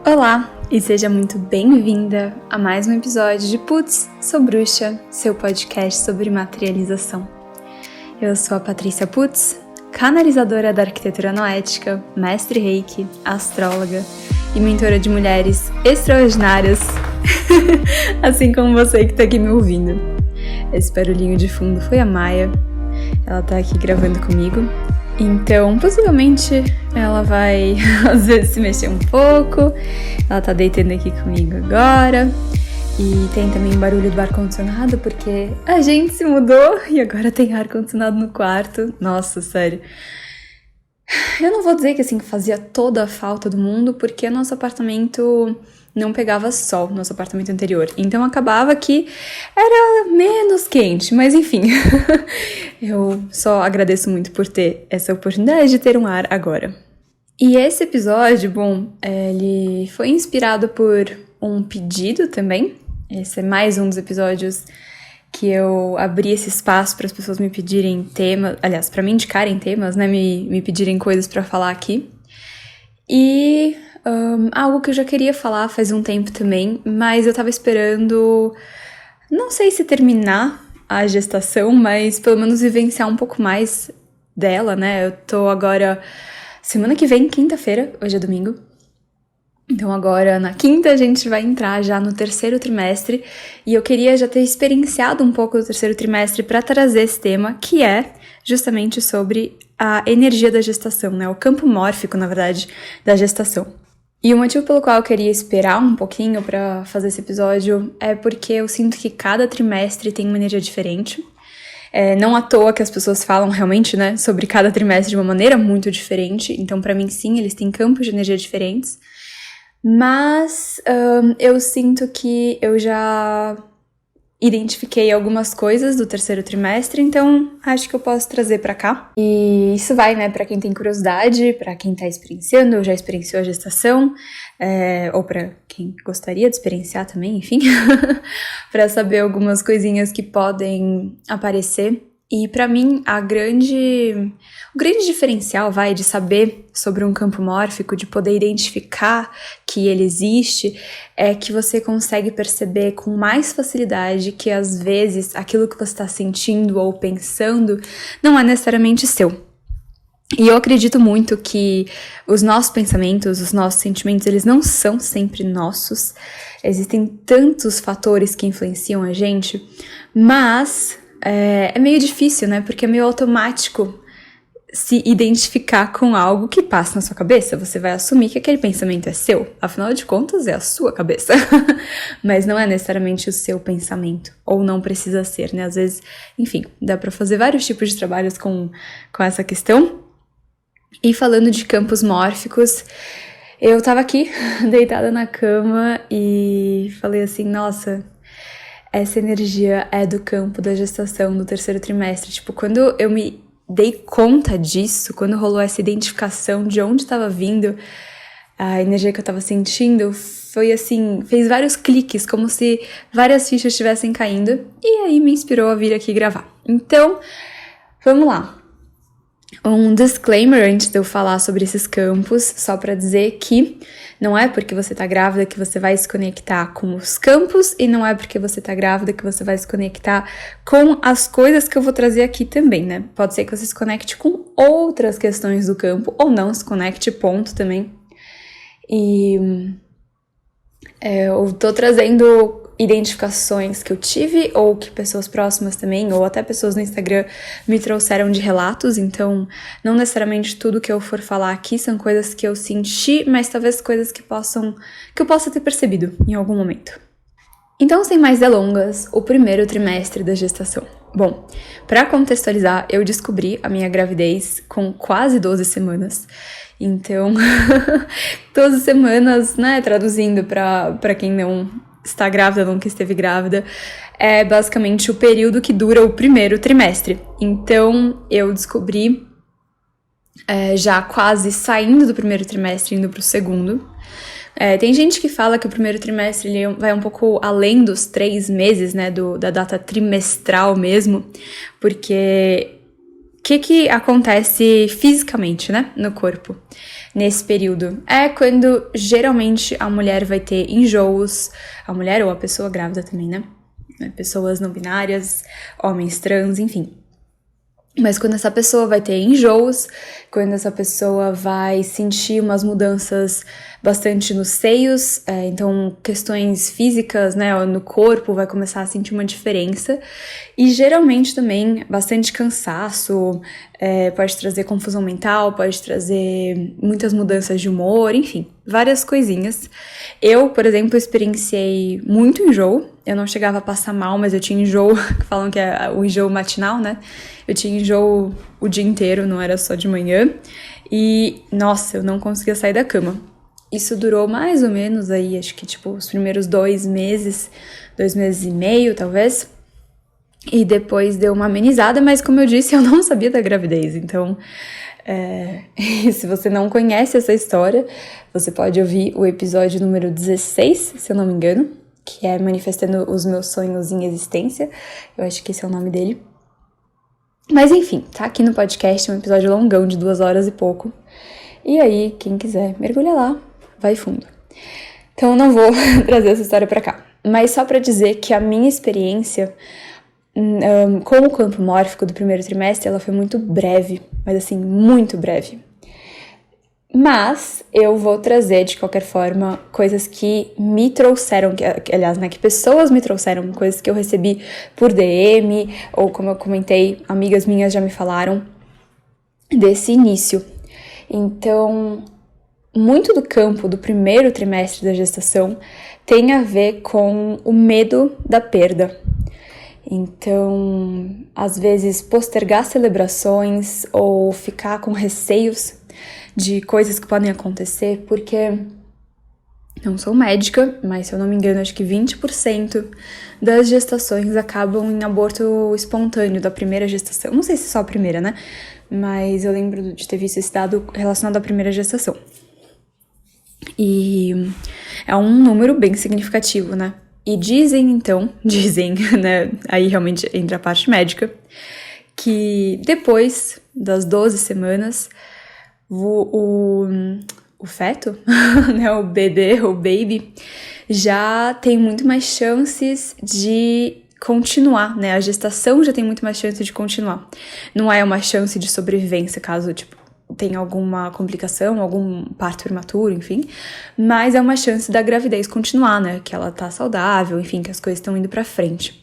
Olá e seja muito bem-vinda a mais um episódio de Putz, Sou Bruxa, seu podcast sobre materialização. Eu sou a Patrícia Putz, canalizadora da arquitetura noética, mestre reiki, astróloga e mentora de mulheres extraordinárias, assim como você que está aqui me ouvindo. Esse barulhinho de fundo foi a Maia, ela está aqui gravando comigo. Então, possivelmente, ela vai, às vezes, se mexer um pouco. Ela tá deitando aqui comigo agora. E tem também barulho do ar-condicionado, porque a gente se mudou e agora tem ar-condicionado no quarto. Nossa, sério. Eu não vou dizer que, assim, fazia toda a falta do mundo, porque nosso apartamento não pegava sol, nosso apartamento anterior. Então, acabava que era menos quente, mas enfim. Eu só agradeço muito por ter essa oportunidade de ter um ar agora. E esse episódio, ele foi inspirado por um pedido também. Esse é mais um dos episódios que eu abri esse espaço para as pessoas me pedirem temas, aliás, para me indicarem temas, né, me pedirem coisas para falar aqui. E algo que eu já queria falar faz um tempo também, mas eu tava esperando, não sei se terminar a gestação, mas pelo menos vivenciar um pouco mais dela, né? Eu tô agora, semana que vem, quinta-feira, hoje é domingo. Então agora, na quinta, a gente vai entrar já no terceiro trimestre e eu queria já ter experienciado um pouco do terceiro trimestre para trazer esse tema, que é justamente sobre a energia da gestação, né? O campo mórfico, na verdade, da gestação. E o motivo pelo qual eu queria esperar um pouquinho para fazer esse episódio é porque eu sinto que cada trimestre tem uma energia diferente. Não à toa que as pessoas falam realmente, né, sobre cada trimestre de uma maneira muito diferente. Então, para mim, sim, eles têm campos de energia diferentes. Mas eu sinto que eu já identifiquei algumas coisas do terceiro trimestre, então acho que eu posso trazer pra cá. E isso vai, né, pra quem tem curiosidade, pra quem tá experienciando ou já experienciou a gestação, ou pra quem gostaria de experienciar também, enfim, pra saber algumas coisinhas que podem aparecer. E pra mim, o grande diferencial, de saber sobre um campo mórfico, de poder identificar que ele existe, é que você consegue perceber com mais facilidade que, às vezes, aquilo que você está sentindo ou pensando não é necessariamente seu. E eu acredito muito que os nossos pensamentos, os nossos sentimentos, eles não são sempre nossos. Existem tantos fatores que influenciam a gente, mas é meio difícil, né? Porque é meio automático se identificar com algo que passa na sua cabeça. Você vai assumir que aquele pensamento é seu. Afinal de contas, é a sua cabeça. Mas não é necessariamente o seu pensamento. Ou não precisa ser, né? Às vezes, enfim, dá pra fazer vários tipos de trabalhos com essa questão. E falando de campos mórficos, eu tava aqui, deitada na cama, e falei assim, nossa, essa energia é do campo da gestação, do terceiro trimestre. Tipo, quando eu me dei conta disso, quando rolou essa identificação de onde estava vindo a energia que eu estava sentindo, foi assim, fez vários cliques, como se várias fichas estivessem caindo, e aí me inspirou a vir aqui gravar. Então, vamos lá. Um disclaimer antes de eu falar sobre esses campos, só pra dizer que não é porque você tá grávida que você vai se conectar com os campos e não é porque você tá grávida que você vai se conectar com as coisas que eu vou trazer aqui também, né? Pode ser que você se conecte com outras questões do campo ou não se conecte, ponto também. E eu tô trazendo identificações que eu tive ou que pessoas próximas também, ou até pessoas no Instagram me trouxeram de relatos, então não necessariamente tudo que eu for falar aqui são coisas que eu senti, mas talvez coisas que eu possa ter percebido em algum momento. Então, sem mais delongas, o primeiro trimestre da gestação. Bom, para contextualizar, eu descobri a minha gravidez com quase 12 semanas. Então, 12 semanas, né, traduzindo para quem não está grávida, nunca esteve grávida, é basicamente o período que dura o primeiro trimestre. Então, eu descobri já quase saindo do primeiro trimestre, indo pro segundo. Tem gente que fala que o primeiro trimestre ele vai um pouco além dos 3 meses, né, da data trimestral mesmo, porque que acontece fisicamente, né, no corpo nesse período? É quando geralmente a mulher vai ter enjoos, a mulher ou a pessoa grávida também, né? Pessoas não binárias, homens trans, enfim. Mas quando essa pessoa vai ter enjoos, quando essa pessoa vai sentir umas mudanças bastante nos seios, então questões físicas, né, no corpo, vai começar a sentir uma diferença. E geralmente também bastante cansaço, pode trazer confusão mental, pode trazer muitas mudanças de humor, enfim, várias coisinhas. Eu, por exemplo, experienciei muito enjoo. Eu não chegava a passar mal, mas eu tinha enjoo, que falam que é o enjoo matinal, né? Eu tinha enjoo o dia inteiro, não era só de manhã. E, nossa, eu não conseguia sair da cama. Isso durou mais ou menos aí, acho que tipo os primeiros 2 meses, 2 meses e meio, talvez. E depois deu uma amenizada, mas como eu disse, eu não sabia da gravidez. Então, se você não conhece essa história, você pode ouvir o episódio número 16, se eu não me engano, que é Manifestando os Meus Sonhos em Existência. Eu acho que esse é o nome dele. Mas enfim, tá aqui no podcast, um episódio longão de 2 horas e pouco. E aí, quem quiser mergulhar lá, vai fundo. Então eu não vou trazer essa história pra cá. Mas só pra dizer que a minha experiência com o campo mórfico do primeiro trimestre, ela foi muito breve. Mas assim, muito breve. Mas eu vou trazer, de qualquer forma, coisas que me trouxeram, aliás, né, que pessoas me trouxeram, coisas que eu recebi por DM, ou como eu comentei, amigas minhas já me falaram desse início. Então, muito do campo do primeiro trimestre da gestação tem a ver com o medo da perda. Então, às vezes, postergar celebrações ou ficar com receios de coisas que podem acontecer, porque não sou médica, mas se eu não me engano, acho que 20% das gestações acabam em aborto espontâneo da primeira gestação. Não sei se é só a primeira, né? Mas eu lembro de ter visto esse dado relacionado à primeira gestação. E é um número bem significativo, né? E dizem, né? Aí realmente entra a parte médica, que depois das 12 semanas, o feto, né, o bebê ou baby, já tem muito mais chances de continuar, né? A gestação já tem muito mais chance de continuar. Não é uma chance de sobrevivência caso, tenha alguma complicação, algum parto prematuro, enfim. Mas é uma chance da gravidez continuar, né? Que ela tá saudável, enfim, que as coisas estão indo pra frente.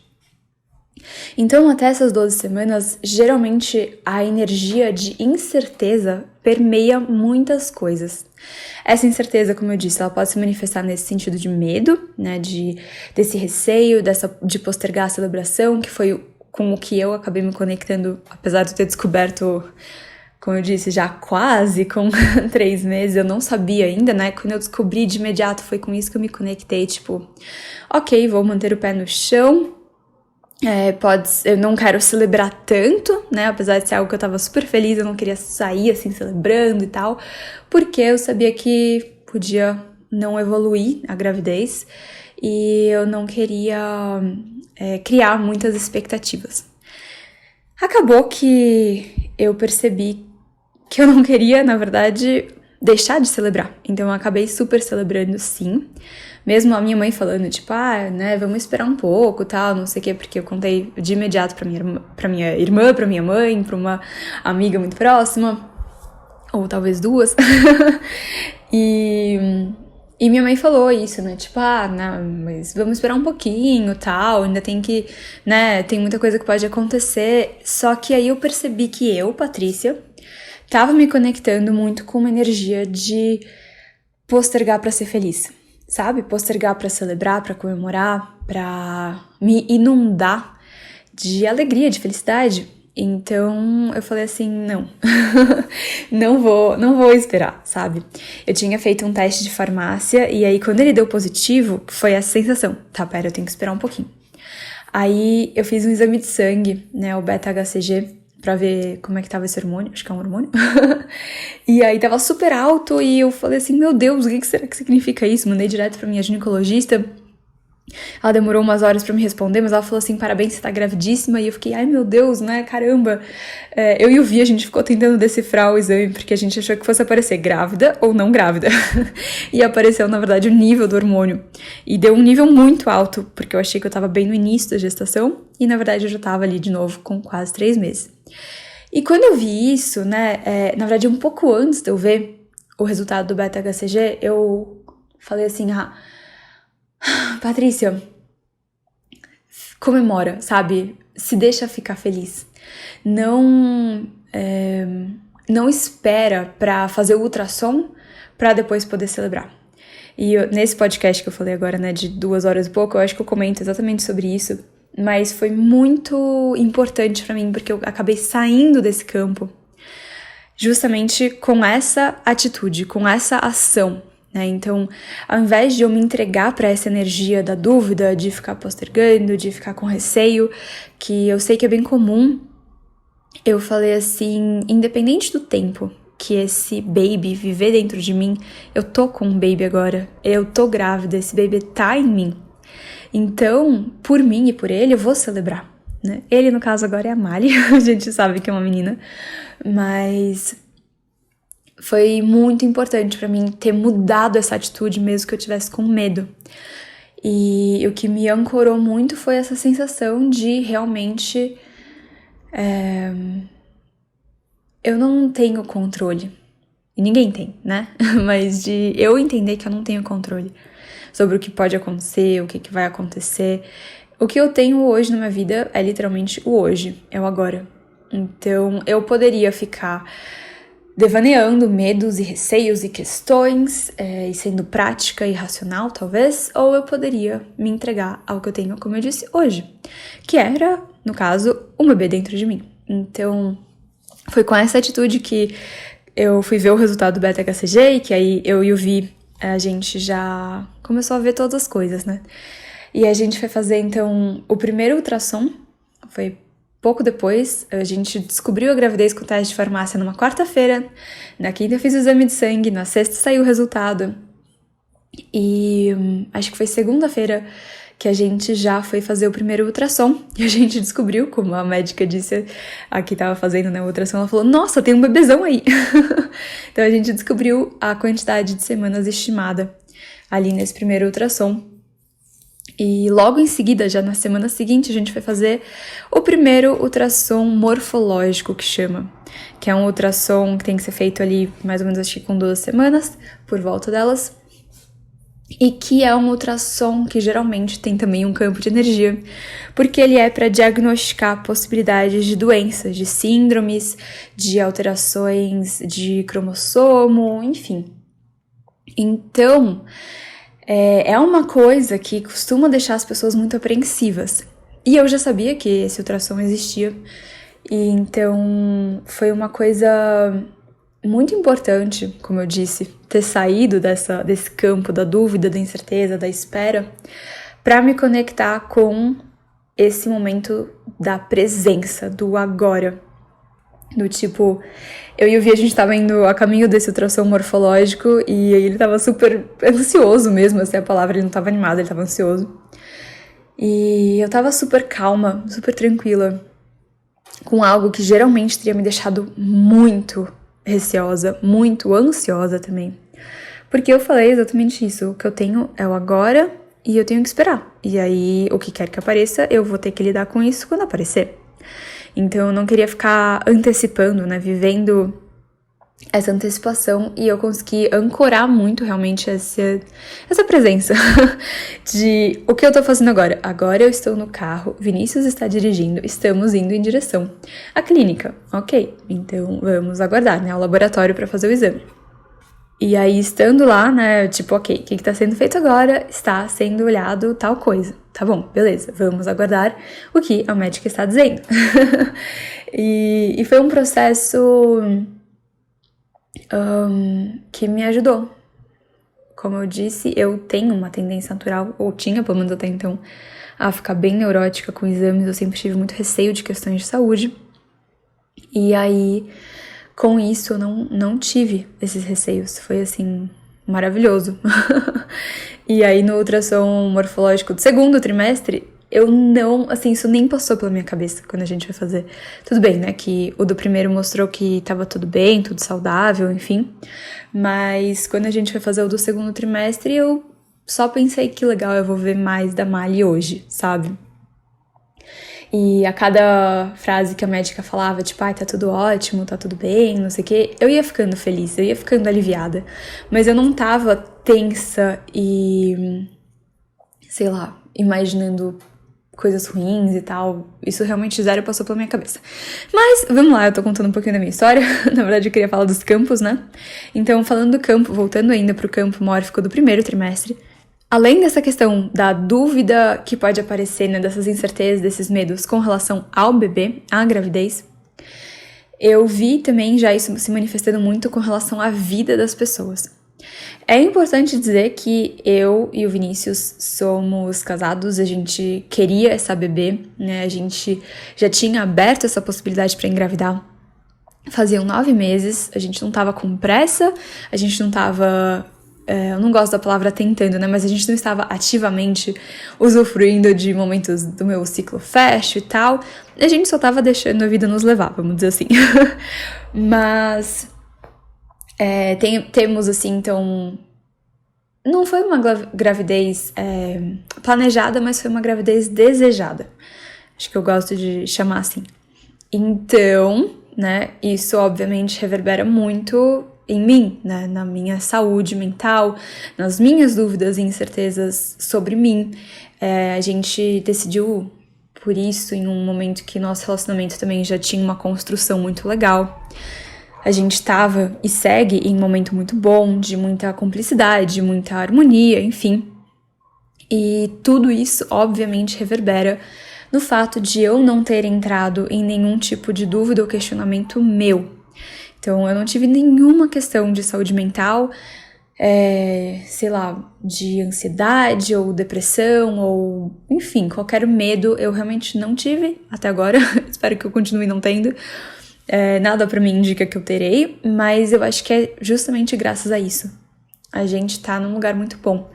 Então, até essas 12 semanas, geralmente a energia de incerteza permeia muitas coisas. Essa incerteza, como eu disse, ela pode se manifestar nesse sentido de medo, né, desse receio, de postergar a celebração, que foi com o que eu acabei me conectando, apesar de eu ter descoberto, como eu disse, já quase com 3 meses, eu não sabia ainda, né? Quando eu descobri de imediato, foi com isso que eu me conectei, ok, vou manter o pé no chão. Eu não quero celebrar tanto, né, apesar de ser algo que eu tava super feliz, eu não queria sair assim celebrando e tal, porque eu sabia que podia não evoluir a gravidez e eu não queria criar muitas expectativas. Acabou que eu percebi que eu não queria, na verdade, deixar de celebrar, então eu acabei super celebrando sim. Mesmo a minha mãe falando, né, vamos esperar um pouco, tal, não sei o quê, porque eu contei de imediato pra minha irmã, pra minha mãe, pra uma amiga muito próxima, ou talvez 2. E minha mãe falou isso, né, não, mas vamos esperar um pouquinho, tal, ainda tem que, né, tem muita coisa que pode acontecer. Só que aí eu percebi que eu, Patrícia, tava me conectando muito com uma energia de postergar pra ser feliz. Sabe? Postergar pra celebrar, pra comemorar, pra me inundar de alegria, de felicidade. Então, eu falei assim, não, não vou esperar, sabe? Eu tinha feito um teste de farmácia e aí quando ele deu positivo, foi essa sensação, eu tenho que esperar um pouquinho. Aí eu fiz um exame de sangue, né, o beta-HCG, pra ver como é que tava esse hormônio, acho que é um hormônio. E aí tava super alto e eu falei assim, meu Deus, o que será que significa isso? Mandei direto pra minha ginecologista Ela demorou umas horas pra me responder, mas ela falou assim, parabéns, você tá gravidíssima. E eu fiquei, ai meu Deus, né, caramba. Eu e o Vi, a gente ficou tentando decifrar o exame, porque a gente achou que fosse aparecer grávida ou não grávida. E apareceu, na verdade, o nível do hormônio. E deu um nível muito alto, porque eu achei que eu tava bem no início da gestação. E, na verdade, eu já tava ali de novo com quase 3 meses. E quando eu vi isso, né, na verdade, um pouco antes de eu ver o resultado do beta-HCG, eu falei assim, Patrícia, comemora, sabe? Se deixa ficar feliz. Não espera pra fazer o ultrassom pra depois poder celebrar. E nesse podcast que eu falei agora, né, de 2 horas e pouco, eu acho que eu comento exatamente sobre isso. Mas foi muito importante pra mim, porque eu acabei saindo desse campo justamente com essa atitude, com essa ação, né? Então, ao invés de eu me entregar para essa energia da dúvida, de ficar postergando, de ficar com receio, que eu sei que é bem comum, eu falei assim, independente do tempo que esse baby viver dentro de mim, eu tô com um baby agora, eu tô grávida, esse baby tá em mim. Então, por mim e por ele, eu vou celebrar, né? Ele, no caso, agora é a Mali, a gente sabe que é uma menina, mas foi muito importante pra mim ter mudado essa atitude, mesmo que eu tivesse com medo. E o que me ancorou muito foi essa sensação de realmente eu não tenho controle. E ninguém tem, né? Mas de eu entender que eu não tenho controle sobre o que pode acontecer, o que vai acontecer. O que eu tenho hoje na minha vida é literalmente o hoje, é o agora. Então, eu poderia ficar devaneando medos e receios e questões, e sendo prática e racional, talvez, ou eu poderia me entregar ao que eu tenho, como eu disse, hoje, que era, no caso, um bebê dentro de mim. Então, foi com essa atitude que eu fui ver o resultado do beta-HCG e que aí eu e o Vi, a gente já começou a ver todas as coisas, né? E a gente foi fazer, então, o primeiro ultrassom, foi pouco depois, a gente descobriu a gravidez com o teste de farmácia numa quarta-feira, na quinta eu fiz o exame de sangue, na sexta saiu o resultado, e acho que foi segunda-feira que a gente já foi fazer o primeiro ultrassom, e a gente descobriu, como a médica disse, a que tava fazendo, né, o ultrassom, ela falou, nossa, tem um bebezão aí! Então a gente descobriu a quantidade de semanas estimada ali nesse primeiro ultrassom. E logo em seguida, já na semana seguinte, a gente foi fazer o primeiro ultrassom morfológico, que chama. Que é um ultrassom que tem que ser feito ali, mais ou menos, acho que com 2 semanas, por volta delas. E que é um ultrassom que geralmente tem também um campo de energia, porque ele é para diagnosticar possibilidades de doenças, de síndromes, de alterações de cromossomo, enfim. Então, é uma coisa que costuma deixar as pessoas muito apreensivas. E eu já sabia que esse ultrassom existia. E então foi uma coisa muito importante, como eu disse, ter saído desse campo da dúvida, da incerteza, da espera, para me conectar com esse momento da presença, do agora. Do tipo, eu e o Vi, a gente tava indo a caminho desse ultrassom morfológico e ele tava super ansioso mesmo, essa é a palavra, ele não tava animado, ele tava ansioso. E eu tava super calma, super tranquila, com algo que geralmente teria me deixado muito receosa, muito ansiosa também. Porque eu falei exatamente isso, o que eu tenho é o agora e eu tenho que esperar. E aí, o que quer que apareça, eu vou ter que lidar com isso quando aparecer. Então, eu não queria ficar antecipando, né, vivendo essa antecipação, e eu consegui ancorar muito realmente essa presença de o que eu tô fazendo agora. Agora eu estou no carro, Vinícius está dirigindo, estamos indo em direção à clínica. Ok, então vamos aguardar, né, ao laboratório para fazer o exame. E aí, estando lá, né, tipo, ok, o que tá sendo feito agora? Está sendo olhado tal coisa. Tá bom, beleza, vamos aguardar o que a médica está dizendo. E foi um processo que me ajudou. Como eu disse, eu tenho uma tendência natural, ou tinha pelo menos até então, a ficar bem neurótica com exames. Eu sempre tive muito receio de questões de saúde. E aí, com isso, eu não tive esses receios. Foi, assim, maravilhoso. E aí no ultrassom morfológico do segundo trimestre, eu não, assim, isso nem passou pela minha cabeça quando a gente vai fazer. Tudo bem, né, que o do primeiro mostrou que tava tudo bem, tudo saudável, enfim. Mas quando a gente vai fazer o do segundo trimestre, eu só pensei que legal, eu vou ver mais da Mali hoje, sabe? E a cada frase que a médica falava, tipo, ai, tá tudo ótimo, tá tudo bem, não sei o quê, eu ia ficando feliz, eu ia ficando aliviada. Mas eu não tava tensa e, sei lá, imaginando coisas ruins e tal. Isso realmente zero passou pela minha cabeça. Mas, vamos lá, eu tô contando um pouquinho da minha história. Na verdade, eu queria falar dos campos, né? Então, falando do campo, voltando ainda pro campo mórfico do primeiro trimestre, além dessa questão da dúvida que pode aparecer, né, dessas incertezas, desses medos com relação ao bebê, à gravidez, eu vi também já isso se manifestando muito com relação à vida das pessoas. É importante dizer que eu e o Vinícius somos casados, a gente queria essa bebê, né, a gente já tinha aberto essa possibilidade para engravidar. Faziam 9 meses, a gente não tava com pressa, a gente não tava... eu não gosto da palavra tentando, né? Mas a gente não estava ativamente usufruindo de momentos do meu ciclo fecho e tal. A gente só estava deixando a vida nos levar, vamos dizer assim. Mas temos, assim, então... Não foi uma gravidez planejada, mas foi uma gravidez desejada. Acho que eu gosto de chamar assim. Então, né? Isso, obviamente, reverbera muito... em mim, né, na minha saúde mental, nas minhas dúvidas e incertezas sobre mim. A gente decidiu por isso em um momento que nosso relacionamento também já tinha uma construção muito legal. A gente estava e segue em um momento muito bom, de muita cumplicidade, muita harmonia, enfim. E tudo isso, obviamente, reverbera no fato de eu não ter entrado em nenhum tipo de dúvida ou questionamento meu. Então, eu não tive nenhuma questão de saúde mental, sei lá, de ansiedade ou depressão ou, enfim, qualquer medo eu realmente não tive até agora. Espero que eu continue não tendo. Nada pra mim indica que eu terei, mas eu acho que é justamente graças a isso. A gente tá num lugar muito bom.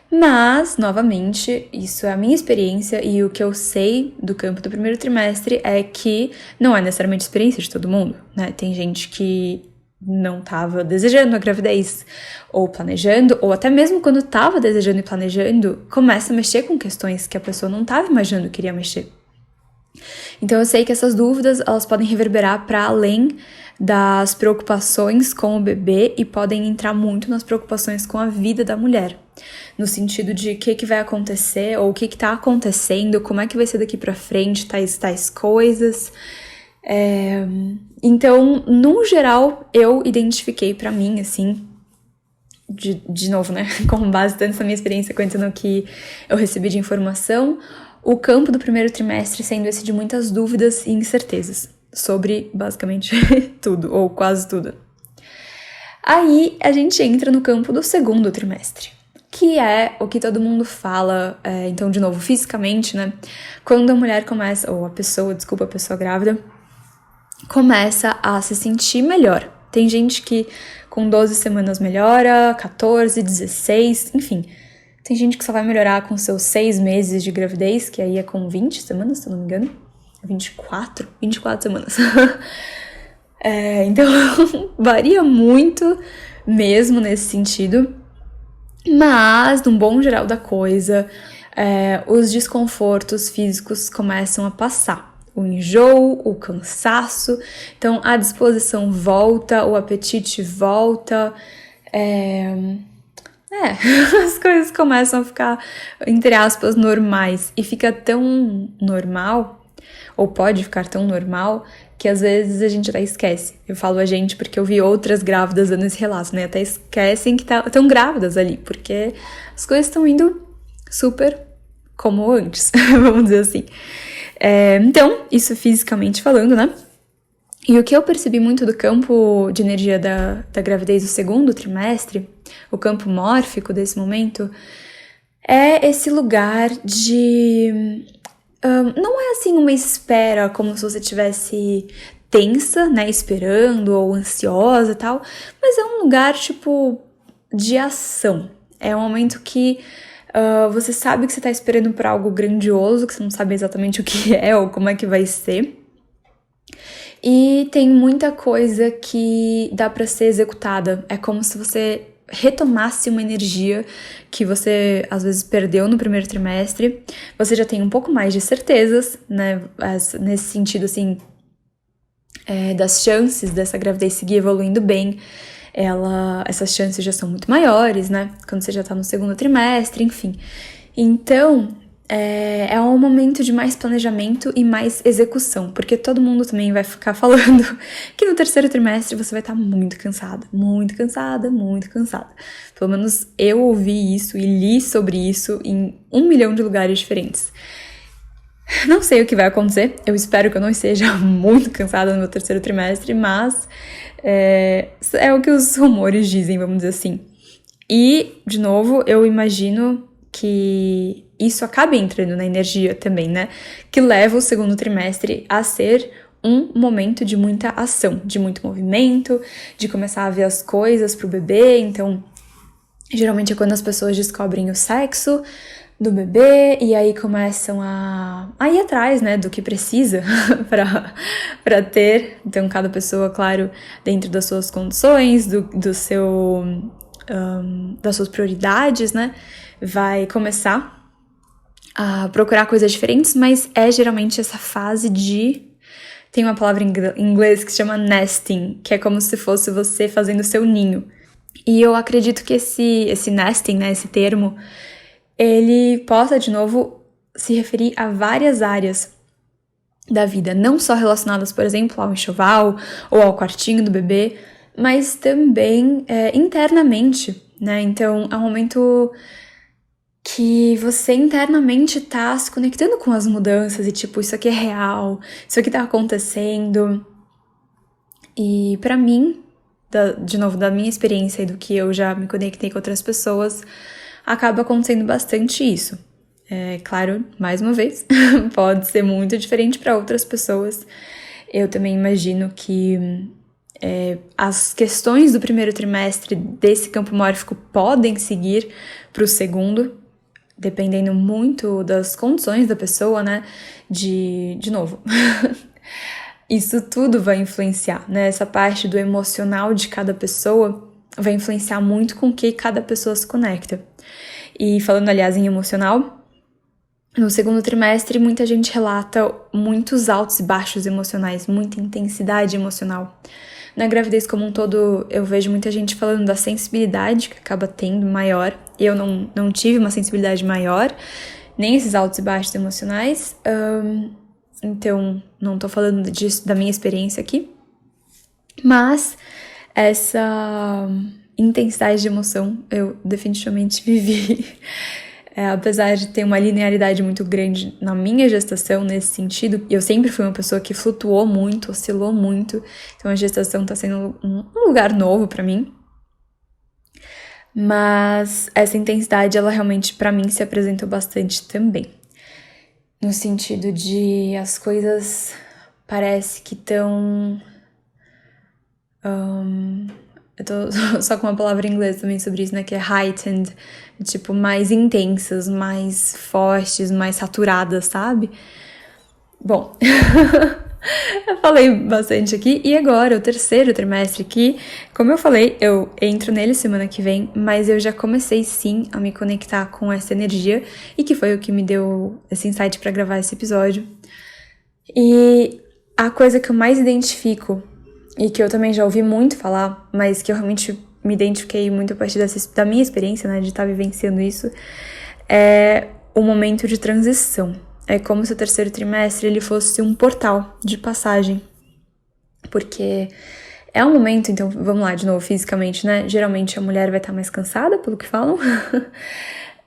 Mas, novamente, isso é a minha experiência e o que eu sei do campo do primeiro trimestre é que não é necessariamente a experiência de todo mundo, né? Tem gente que não tava desejando a gravidez ou planejando, ou até mesmo quando tava desejando e planejando, começa a mexer com questões que a pessoa não tava imaginando que iria mexer. Então eu sei que essas dúvidas, elas podem reverberar para além das preocupações com o bebê e podem entrar muito nas preocupações com a vida da mulher. No sentido de o que vai acontecer, ou o que tá acontecendo, como é que vai ser daqui pra frente, tais coisas. Então, no geral, eu identifiquei pra mim, assim, de novo, né, com base tanto nessa minha experiência quanto no que eu recebi de informação, o campo do primeiro trimestre sendo esse de muitas dúvidas e incertezas sobre basicamente tudo, ou quase tudo. Aí a gente entra no campo do segundo trimestre, que é o que todo mundo fala, então, de novo, fisicamente, né? Quando a mulher começa, ou a pessoa grávida, começa a se sentir melhor. Tem gente que com 12 semanas melhora, 14, 16, enfim. Tem gente que só vai melhorar com seus 6 meses de gravidez, que aí é com 20 semanas, se eu não me engano. 24 semanas. Então, varia muito mesmo nesse sentido. Mas, num bom geral da coisa, os desconfortos físicos começam a passar. O enjoo, o cansaço, então a disposição volta, o apetite volta, as coisas começam a ficar, entre aspas, normais. E fica tão normal, ou pode ficar tão normal, que às vezes a gente até esquece. Eu falo a gente porque eu vi outras grávidas dando esse relato, né? Até esquecem que estão grávidas ali, porque as coisas estão indo super como antes, vamos dizer assim. Então, isso fisicamente falando, né? E o que eu percebi muito do campo de energia da gravidez do segundo trimestre, o campo mórfico desse momento, é esse lugar de... não é assim uma espera como se você estivesse tensa, né, esperando ou ansiosa e tal, mas é um lugar tipo de ação. É um momento que você sabe que você tá esperando por algo grandioso, que você não sabe exatamente o que é ou como é que vai ser. E tem muita coisa que dá pra ser executada. É como se você retomasse uma energia que você às vezes perdeu no primeiro trimestre. Você já tem um pouco mais de certezas, né? Nesse sentido, assim, das chances dessa gravidez seguir evoluindo bem. Essas chances já são muito maiores, né? Quando você já tá no segundo trimestre, enfim. Então, é um momento de mais planejamento e mais execução, porque todo mundo também vai ficar falando que no terceiro trimestre você vai estar muito cansada, muito cansada, muito cansada. Pelo menos eu ouvi isso e li sobre isso em 1 milhão de lugares diferentes. Não sei o que vai acontecer, eu espero que eu não esteja muito cansada no meu terceiro trimestre, mas é o que os rumores dizem, vamos dizer assim. E, de novo, eu imagino que isso acaba entrando na energia também, né? Que leva o segundo trimestre a ser um momento de muita ação, de muito movimento, de começar a ver as coisas pro bebê. Então, geralmente é quando as pessoas descobrem o sexo do bebê e aí começam a ir atrás, né, do que precisa para ter. Então, cada pessoa, claro, dentro das suas condições, das suas prioridades, né, vai começar a procurar coisas diferentes, mas é geralmente essa fase tem uma palavra em inglês que se chama nesting, que é como se fosse você fazendo seu ninho. E eu acredito que esse nesting, né, esse termo, ele possa, de novo, se referir a várias áreas da vida, não só relacionadas, por exemplo, ao enxoval ou ao quartinho do bebê, mas também internamente, né? Então, é um momento que você internamente tá se conectando com as mudanças e, tipo, isso aqui é real, isso aqui tá acontecendo. E pra mim, de novo, da minha experiência e do que eu já me conectei com outras pessoas, acaba acontecendo bastante isso. Claro, mais uma vez, pode ser muito diferente para outras pessoas. Eu também imagino que as questões do primeiro trimestre desse campo mórfico podem seguir para o segundo, dependendo muito das condições da pessoa, né? De novo, isso tudo vai influenciar, né? Essa parte do emocional de cada pessoa vai influenciar muito com o que cada pessoa se conecta. E falando, aliás, em emocional, no segundo trimestre, muita gente relata muitos altos e baixos emocionais, muita intensidade emocional. Na gravidez como um todo, eu vejo muita gente falando da sensibilidade que acaba tendo maior. Eu não tive uma sensibilidade maior, nem esses altos e baixos emocionais. Então, não tô falando disso, da minha experiência aqui. Mas essa intensidade de emoção eu definitivamente vivi. Apesar de ter uma linearidade muito grande na minha gestação nesse sentido, eu sempre fui uma pessoa que flutuou muito, oscilou muito, então a gestação tá sendo um lugar novo pra mim. Mas essa intensidade, ela realmente pra mim se apresentou bastante também. No sentido de as coisas parece que estão... eu tô só com uma palavra em inglês também sobre isso, né? Que é heightened. Tipo, mais intensas, mais fortes, mais saturadas, sabe? Bom, eu falei bastante aqui. E agora, o terceiro trimestre aqui, como eu falei, eu entro nele semana que vem, mas eu já comecei sim a me conectar com essa energia e que foi o que me deu esse insight pra gravar esse episódio. E a coisa que eu mais identifico e que eu também já ouvi muito falar, mas que eu realmente me identifiquei muito a partir da minha experiência, né, de estar vivenciando isso, é o momento de transição. É como se o terceiro trimestre ele fosse um portal de passagem. Porque é um momento, então, vamos lá, de novo, fisicamente, né? Geralmente a mulher vai estar mais cansada, pelo que falam.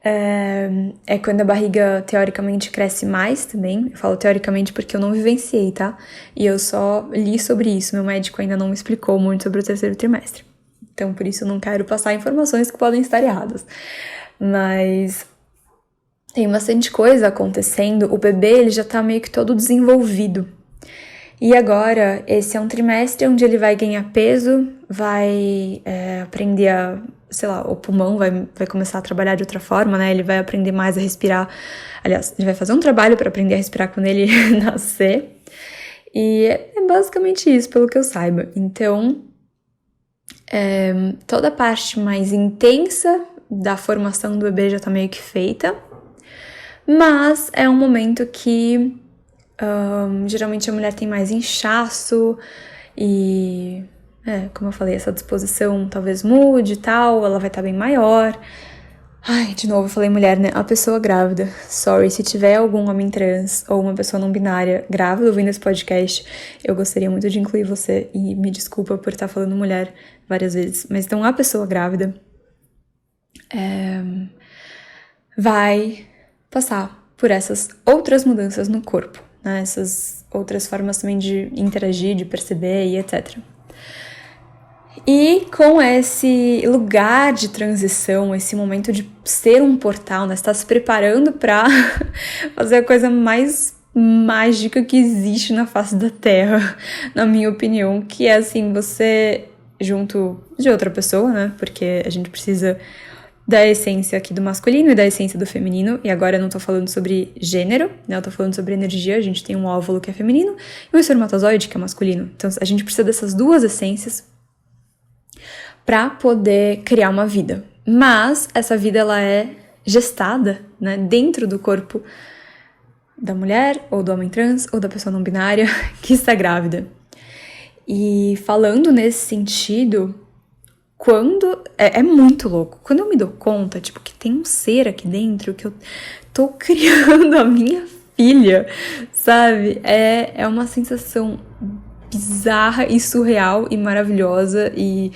É quando a barriga, teoricamente, cresce mais também. Eu falo teoricamente porque eu não vivenciei, tá? E eu só li sobre isso. Meu médico ainda não me explicou muito sobre o terceiro trimestre. Então, por isso eu não quero passar informações que podem estar erradas. Mas tem bastante coisa acontecendo. O bebê, ele já tá meio que todo desenvolvido. E agora, esse é um trimestre onde ele vai ganhar peso, vai aprender a sei lá, o pulmão vai começar a trabalhar de outra forma, né? Ele vai aprender mais a respirar. Aliás, ele vai fazer um trabalho para aprender a respirar quando ele nascer. E é basicamente isso, pelo que eu saiba. Então, toda a parte mais intensa da formação do bebê já tá meio que feita. Mas é um momento que geralmente a mulher tem mais inchaço e, como eu falei, essa disposição talvez mude e tal, ela vai estar bem maior. Ai, de novo eu falei mulher, né? A pessoa grávida. Sorry, se tiver algum homem trans ou uma pessoa não binária grávida ouvindo esse podcast, eu gostaria muito de incluir você e me desculpa por estar falando mulher várias vezes. Mas então a pessoa grávida vai passar por essas outras mudanças no corpo, né? Essas outras formas também de interagir, de perceber e etc. E com esse lugar de transição, esse momento de ser um portal, né? Você tá se preparando para fazer a coisa mais mágica que existe na face da Terra, na minha opinião, que é assim, você junto de outra pessoa, né? Porque a gente precisa da essência aqui do masculino e da essência do feminino, e agora eu não tô falando sobre gênero, né, eu tô falando sobre energia. A gente tem um óvulo que é feminino e um espermatozoide que é masculino, então a gente precisa dessas duas essências para poder criar uma vida, mas essa vida ela é gestada, né, dentro do corpo da mulher, ou do homem trans, ou da pessoa não binária que está grávida. E falando nesse sentido, quando... É muito louco. Quando eu me dou conta, tipo, que tem um ser aqui dentro, que eu tô criando a minha filha, sabe? É uma sensação bizarra e surreal e maravilhosa e...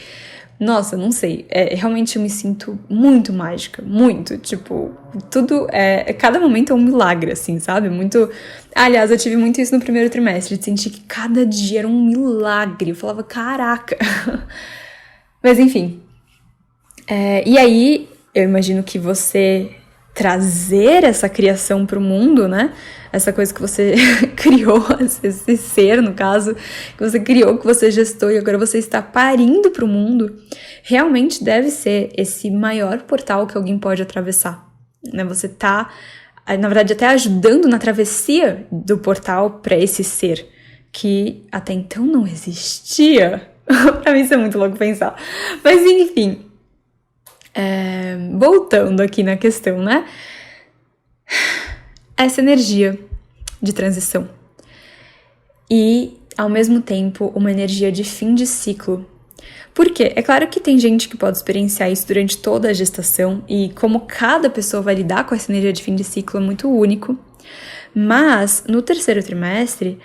Nossa, não sei. Realmente eu me sinto muito mágica. Muito. Tipo, tudo... cada momento é um milagre, assim, sabe? Muito... Aliás, eu tive muito isso no primeiro trimestre, de sentir que cada dia era um milagre. Eu falava, caraca... Mas enfim, e aí eu imagino que você trazer essa criação para o mundo, né? Essa coisa que você criou, esse ser, no caso, que você criou, que você gestou e agora você está parindo para o mundo, realmente deve ser esse maior portal que alguém pode atravessar, né? Você tá, na verdade, até ajudando na travessia do portal para esse ser que até então não existia. Pra mim isso é muito louco pensar. Mas enfim, voltando aqui na questão, né? Essa energia de transição e, ao mesmo tempo, uma energia de fim de ciclo. Por quê? É claro que tem gente que pode experienciar isso durante toda a gestação e como cada pessoa vai lidar com essa energia de fim de ciclo é muito único. Mas, no terceiro trimestre...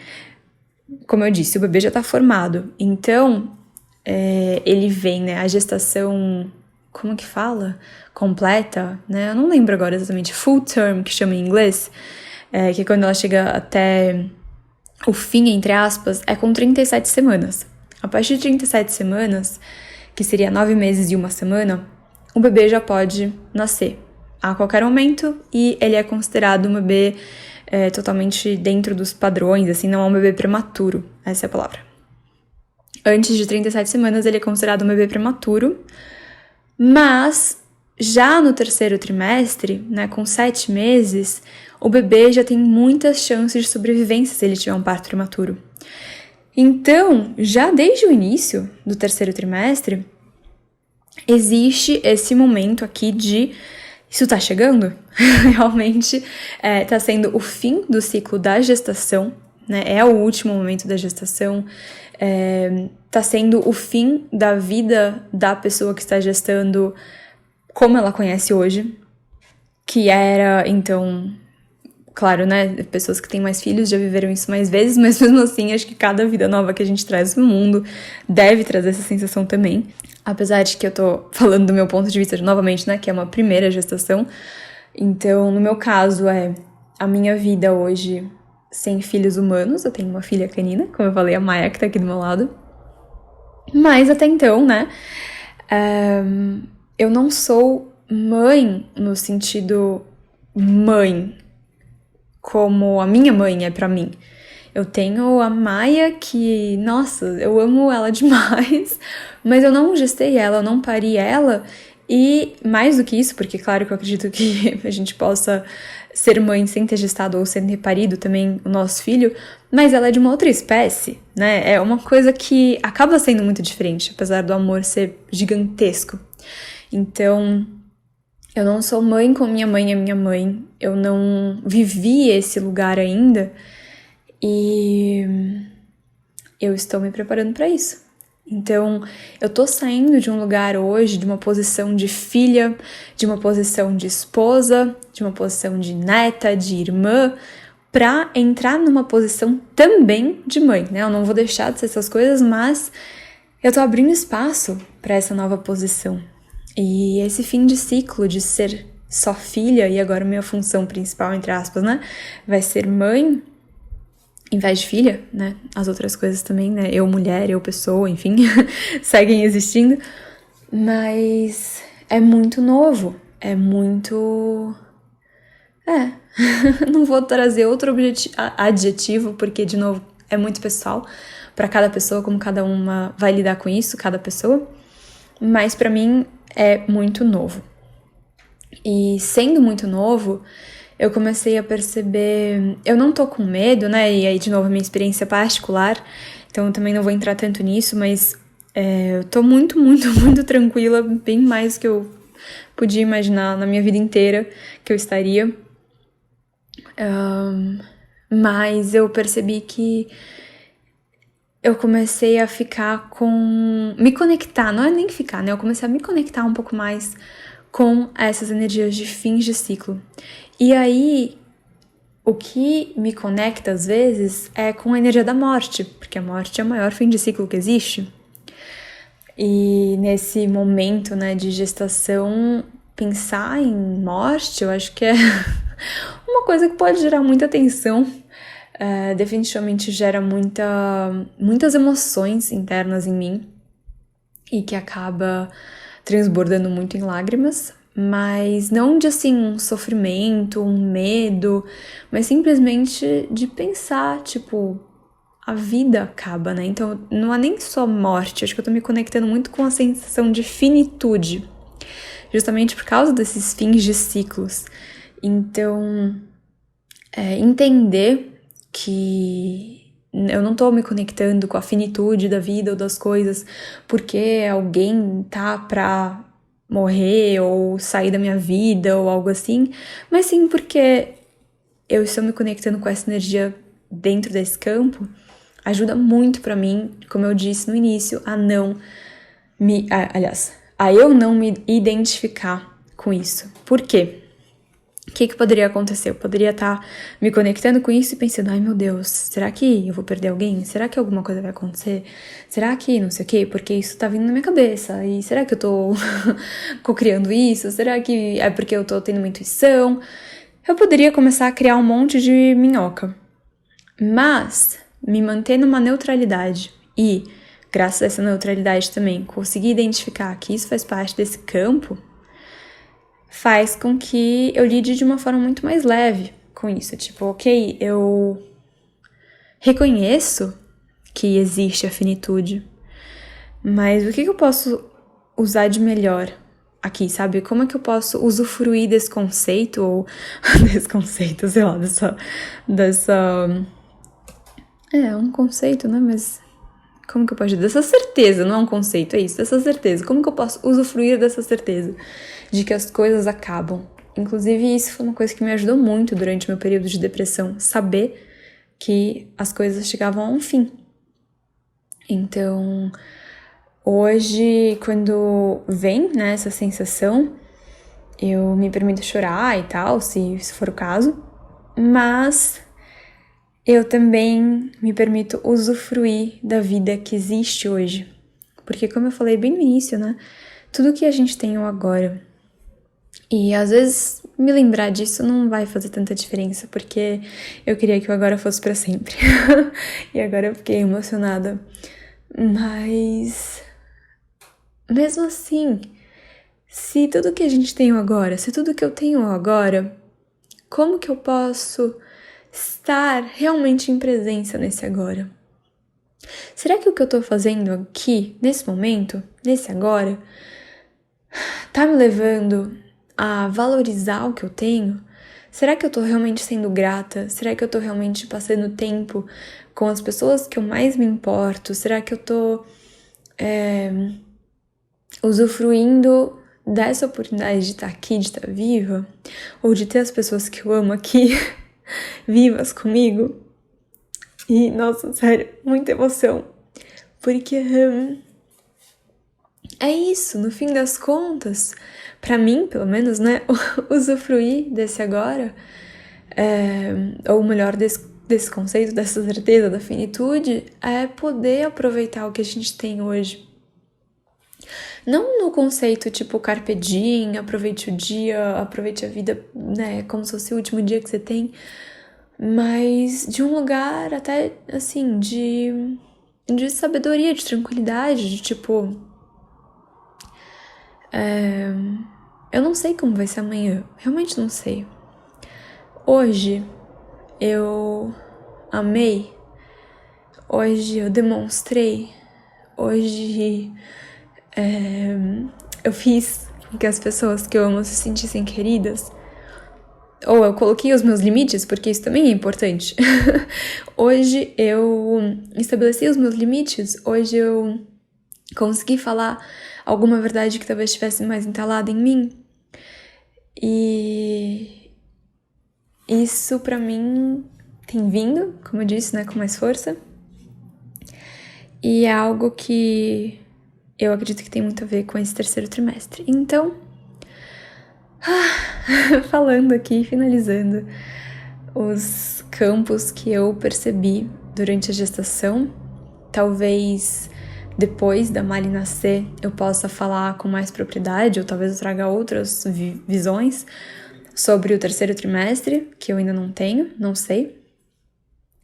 Como eu disse, o bebê já tá formado, então ele vem, né, a gestação, como que fala? Completa, né, eu não lembro agora exatamente, full term, que chama em inglês, que é quando ela chega até o fim, entre aspas, é com 37 semanas. A partir de 37 semanas, que seria 9 meses e 1 semana, o bebê já pode nascer a qualquer momento e ele é considerado um bebê totalmente dentro dos padrões, assim, não é um bebê prematuro, essa é a palavra. Antes de 37 semanas ele é considerado um bebê prematuro, mas já no terceiro trimestre, né, com 7 meses, o bebê já tem muitas chances de sobrevivência se ele tiver um parto prematuro. Então, já desde o início do terceiro trimestre, existe esse momento aqui de... Isso tá chegando? Realmente tá sendo o fim do ciclo da gestação, né? É o último momento da gestação. Tá sendo o fim da vida da pessoa que está gestando como ela conhece hoje. Que era, então... Claro, né? Pessoas que têm mais filhos já viveram isso mais vezes, mas mesmo assim, acho que cada vida nova que a gente traz no mundo deve trazer essa sensação também. Apesar de que eu tô falando do meu ponto de vista novamente, né, que é uma primeira gestação. Então, no meu caso, a minha vida hoje sem filhos humanos. Eu tenho uma filha canina, como eu falei, a Maia, que tá aqui do meu lado. Mas até então, né, eu não sou mãe no sentido mãe, como a minha mãe é pra mim. Eu tenho a Maia que, nossa, eu amo ela demais, mas eu não gestei ela, eu não pari ela E mais do que isso, porque claro que eu acredito que a gente possa ser mãe sem ter gestado ou sem ter parido também o nosso filho, mas ela é de uma outra espécie, né? É uma coisa que acaba sendo muito diferente, apesar do amor ser gigantesco. Então, eu não sou mãe como minha mãe é minha mãe, eu não vivi esse lugar ainda e eu estou me preparando para isso. Então, eu tô saindo de um lugar hoje, de uma posição de filha, de uma posição de esposa, de uma posição de neta, de irmã, pra entrar numa posição também de mãe, né? Eu não vou deixar de ser essas coisas, mas eu tô abrindo espaço pra essa nova posição. E esse fim de ciclo de ser só filha, e agora minha função principal, entre aspas, né? Vai ser mãe, em vez de filha, né? As outras coisas também, né? Eu mulher, eu pessoa, enfim, seguem existindo. Mas é muito novo, é muito... não vou trazer outro adjetivo, porque, de novo, é muito pessoal pra cada pessoa, como cada uma vai lidar com isso, cada pessoa. Mas pra mim é muito novo. E sendo muito novo, eu comecei a perceber... Eu não tô com medo, né? E aí, de novo, a minha experiência particular, então eu também não vou entrar tanto nisso, mas eu tô muito, muito, muito tranquila, bem mais do que eu podia imaginar na minha vida inteira que eu estaria. Mas eu percebi que eu comecei a ficar com... Me conectar, não é nem ficar, né? Eu comecei a me conectar um pouco mais com essas energias de fins de ciclo. E aí, o que me conecta às vezes é com a energia da morte, porque a morte é o maior fim de ciclo que existe. E nesse momento, né, de gestação, pensar em morte, eu acho que é uma coisa que pode gerar muita tensão. Definitivamente gera muitas emoções internas em mim e que acaba transbordando muito em lágrimas, mas não de assim um sofrimento, um medo, mas simplesmente de pensar, tipo, a vida acaba, né? Então não é nem só morte, acho que eu tô me conectando muito com a sensação de finitude, justamente por causa desses fins de ciclos. Então, entender que eu não tô me conectando com a finitude da vida ou das coisas porque alguém tá pra morrer ou sair da minha vida ou algo assim, mas sim porque eu estou me conectando com essa energia dentro desse campo, ajuda muito pra mim, como eu disse no início, a eu não me identificar com isso. Por quê? O que poderia acontecer? Eu poderia estar me conectando com isso e pensando, ai meu Deus, será que eu vou perder alguém? Será que alguma coisa vai acontecer? Será que não sei o quê? Porque isso tá vindo na minha cabeça. E será que eu tô co-criando isso? Será que é porque eu tô tendo uma intuição? Eu poderia começar a criar um monte de minhoca. Mas me manter numa neutralidade e, graças a essa neutralidade também, conseguir identificar que isso faz parte desse campo, faz com que eu lide de uma forma muito mais leve com isso. Tipo, ok, eu reconheço que existe a finitude, mas o que eu posso usar de melhor aqui, sabe? Como é que eu posso usufruir desse conceito, ou desse conceito, sei lá, um conceito, né? Mas como que eu posso dizer? Dessa certeza, não é um conceito, é isso, dessa certeza. Como que eu posso usufruir dessa certeza de que as coisas acabam? Inclusive, isso foi uma coisa que me ajudou muito durante o meu período de depressão, saber que as coisas chegavam a um fim. Então, hoje, quando vem, né, essa sensação, eu me permito chorar e tal, se for o caso, mas eu também me permito usufruir da vida que existe hoje. Porque, como eu falei bem no início, né? Tudo que a gente tem é o agora. E, às vezes, me lembrar disso não vai fazer tanta diferença, porque eu queria que o agora fosse pra sempre. E agora eu fiquei emocionada. Mas, mesmo assim, se tudo que a gente tem é o agora, se tudo que eu tenho é o agora, como que eu posso estar realmente em presença nesse agora? Será que o que eu tô fazendo aqui, nesse momento, nesse agora, tá me levando a valorizar o que eu tenho? Será que eu tô realmente sendo grata? Será que eu tô realmente passando tempo com as pessoas que eu mais me importo? Será que eu tô usufruindo dessa oportunidade de estar aqui, de estar viva? Ou de ter as pessoas que eu amo aqui vivas comigo? E, nossa, sério, muita emoção. Porque é isso, no fim das contas, pra mim, pelo menos, né, usufruir desse agora, ou melhor, desse conceito, dessa certeza da finitude, é poder aproveitar o que a gente tem hoje. Não no conceito tipo carpe diem, aproveite o dia, aproveite a vida, né, como se fosse o último dia que você tem, mas de um lugar até, assim, de sabedoria, de tranquilidade, de tipo... eu não sei como vai ser amanhã, realmente não sei. Hoje eu amei, hoje eu demonstrei, hoje eu fiz com que as pessoas que eu amo se sentissem queridas, ou eu coloquei os meus limites, porque isso também é importante. Hoje eu estabeleci os meus limites, hoje eu consegui falar alguma verdade que talvez estivesse mais entalada em mim. E isso pra mim tem vindo, como eu disse, né, com mais força. E é algo que eu acredito que tem muito a ver com esse terceiro trimestre. Então, falando aqui, finalizando os campos que eu percebi durante a gestação, talvez depois da Mali nascer eu possa falar com mais propriedade, ou talvez eu traga outras visões sobre o terceiro trimestre, que eu ainda não tenho, não sei.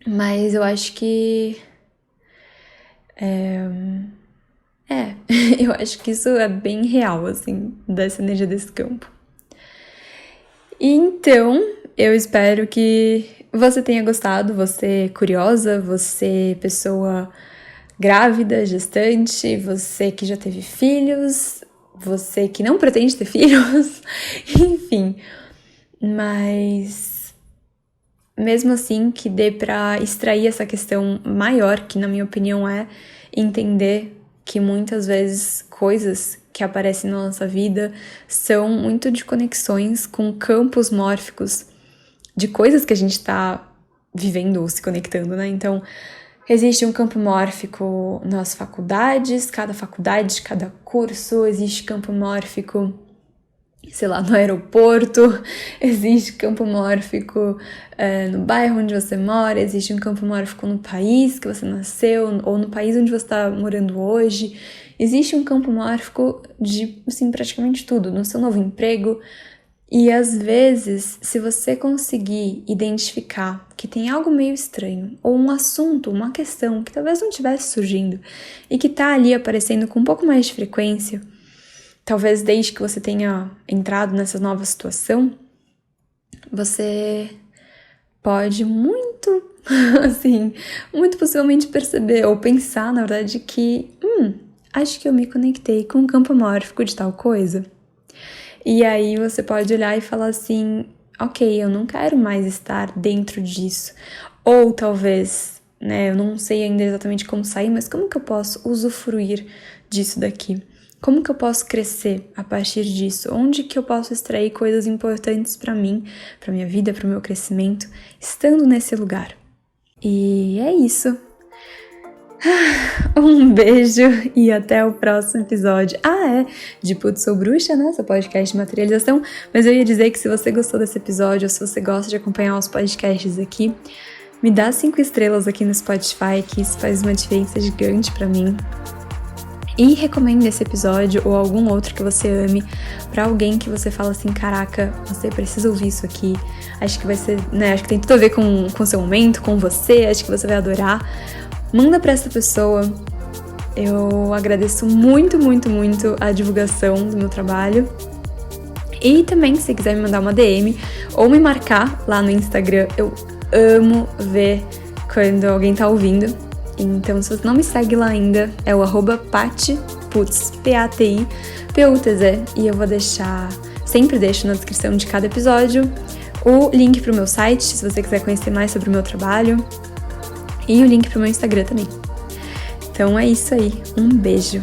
Mas eu acho que... eu acho que isso é bem real, assim, dessa energia desse campo. E então, eu espero que você tenha gostado, você curiosa, você pessoa grávida, gestante, você que já teve filhos, você que não pretende ter filhos, enfim. Mas mesmo assim que dê pra extrair essa questão maior, que na minha opinião é entender que muitas vezes coisas que aparecem na nossa vida são muito de conexões com campos mórficos de coisas que a gente tá vivendo ou se conectando, né? Então, existe um campo mórfico nas faculdades, cada curso, existe campo mórfico, sei lá, no aeroporto, existe campo mórfico no bairro onde você mora, existe um campo mórfico no país que você nasceu, ou no país onde você está morando hoje, existe um campo mórfico de, assim, praticamente tudo, no seu novo emprego. E às vezes, se você conseguir identificar que tem algo meio estranho, ou um assunto, uma questão que talvez não estivesse surgindo e que tá ali aparecendo com um pouco mais de frequência, talvez desde que você tenha entrado nessa nova situação, você pode muito, assim, muito possivelmente perceber ou pensar, na verdade, que acho que eu me conectei com um campo mórfico de tal coisa. E aí você pode olhar e falar assim, ok, eu não quero mais estar dentro disso. Ou talvez, né, eu não sei ainda exatamente como sair, mas como que eu posso usufruir disso daqui? Como que eu posso crescer a partir disso? Onde que eu posso extrair coisas importantes pra mim, pra minha vida, pro meu crescimento, estando nesse lugar? E é isso. Um beijo e até o próximo episódio. De Putz, Sou Bruxa, né? Seu podcast de materialização. Mas eu ia dizer que se você gostou desse episódio, ou se você gosta de acompanhar os podcasts aqui, me dá 5 estrelas aqui no Spotify, que isso faz uma diferença gigante pra mim. E recomende esse episódio ou algum outro que você ame pra alguém que você fala assim, caraca, você precisa ouvir isso aqui. Acho que vai ser, né? Acho que tem tudo a ver com o seu momento, com você. Acho que você vai adorar. Manda pra essa pessoa. Eu agradeço muito, muito, muito a divulgação do meu trabalho. E também, se quiser me mandar uma DM ou me marcar lá no Instagram, eu amo ver quando alguém tá ouvindo. Então, se você não me segue lá ainda, é o @pati.putz. Putz, P-A-T-I-P-U-T-Z, e eu vou sempre deixo na descrição de cada episódio o link pro meu site, se você quiser conhecer mais sobre o meu trabalho, e o link pro meu Instagram também. Então é isso aí, um beijo!